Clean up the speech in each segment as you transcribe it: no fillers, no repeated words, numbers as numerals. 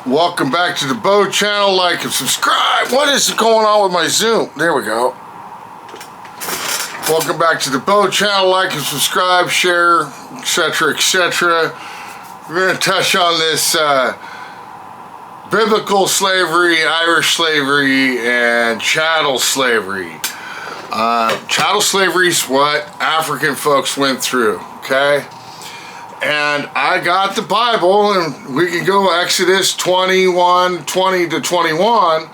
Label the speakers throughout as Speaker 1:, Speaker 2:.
Speaker 1: Welcome back to the Bo channel. Like and subscribe. What is going on with my Zoom? There we go. Welcome back to the Bo channel. Like and subscribe, share, etc., etc. We're going to touch on this biblical slavery, Irish slavery, and chattel slavery. Chattel slavery is what African folks went through, okay? And I got the Bible, and we can go Exodus 21, 20 to 21,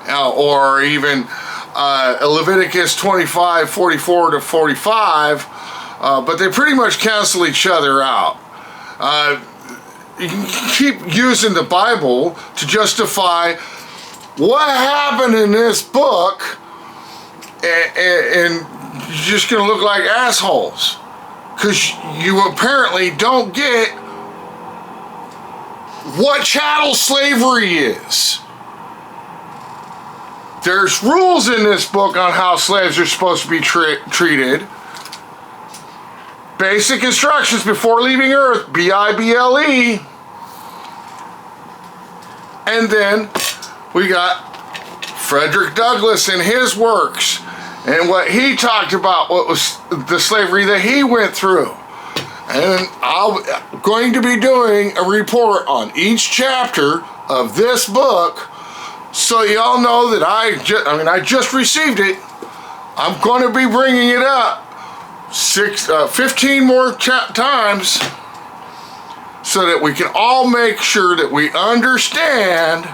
Speaker 1: or even Leviticus 25, 44 to 45, but they pretty much cancel each other out. You can keep using the Bible to justify what happened in this book, and you're just going to look like assholes. Because you apparently don't get what chattel slavery is. There's rules in this book on how slaves are supposed to be treated. Basic instructions before leaving Earth, B-I-B-L-E. And then we got Frederick Douglass and his works. And what he talked about, what was the slavery that he went through. And I'm going to be doing a report on each chapter of this book, so y'all know that I just received it. I'm going to be bringing it up 15 more times, so that we can all make sure that we understand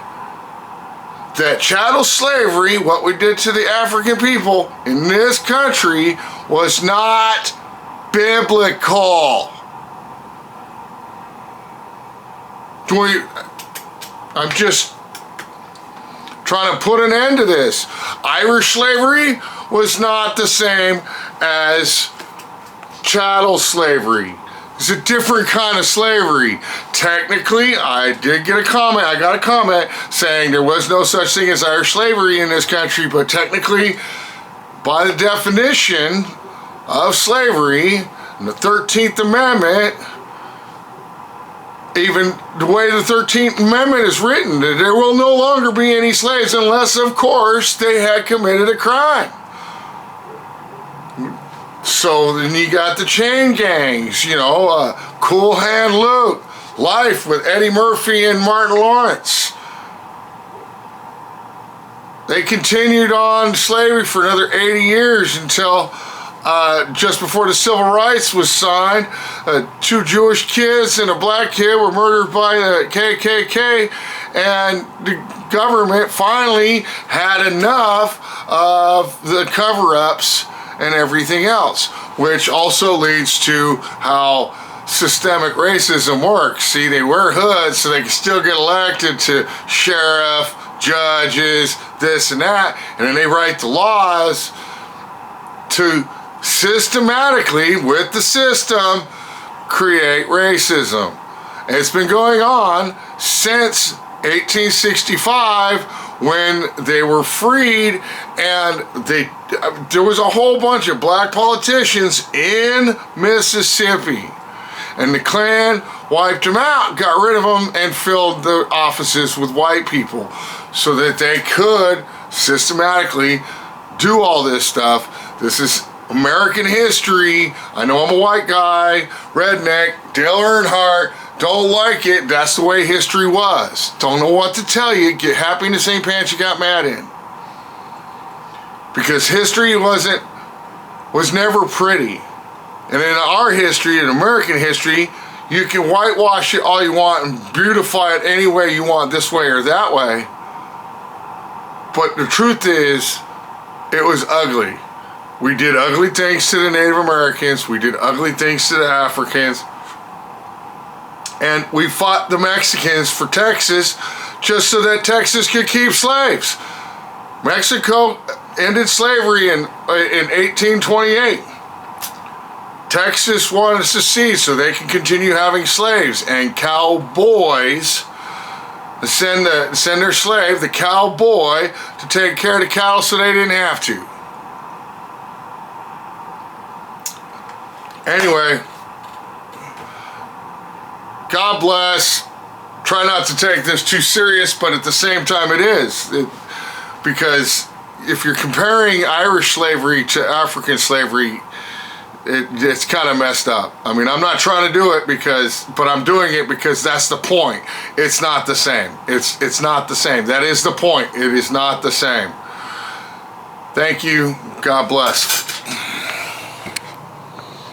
Speaker 1: that chattel slavery, what we did to the African people in this country, was not biblical. I'm just trying to put an end to this. Irish slavery was not the same as chattel slavery. It's a different kind of slavery. Technically, I got a comment saying there was no such thing as Irish slavery in this country, but technically, by the definition of slavery in the 13th Amendment, even the way the 13th Amendment is written, that there will no longer be any slaves unless, of course, they had committed a crime. So then you got the chain gangs, Cool Hand Luke, Life with Eddie Murphy and Martin Lawrence. They continued on slavery for another 80 years until just before the Civil Rights was signed. 2 Jewish kids and a black kid were murdered by the KKK, and the government finally had enough of the cover-ups and everything else, which also leads to how systemic racism works. See, they wear hoods so they can still get elected to sheriff, judges, this and that, and then they write the laws to systematically, with the system, create racism. And it's been going on since 1865, when they were freed, and there was a whole bunch of black politicians in Mississippi, and the Klan wiped them out, got rid of them, and filled the offices with white people so that they could systematically do all this stuff. This is American history. I know I'm a white guy, redneck, Dale Earnhardt. Don't like it. That's the way history was. Don't know what to tell you. Get happy in the same pants you got mad in. Because history was never pretty. And in our history, in American history, you can whitewash it all you want and beautify it any way you want, this way or that way. But the truth is, it was ugly. We did ugly things to the Native Americans. We did ugly things to the Africans. And we fought the Mexicans for Texas just so that Texas could keep slaves. Mexico ended slavery in 1828. Texas wanted to secede so they could continue having slaves. And cowboys send their slave, the cowboy, to take care of the cattle so they didn't have to. Anyway, God bless. try not to take this too serious, but at the same time it is. Because if you're comparing Irish slavery to African slavery, it's kind of messed up. I mean, I'm not trying to do it but I'm doing it because that's the point. It's not the same. It's not the same. That is the point. It is not the same. Thank you. God bless.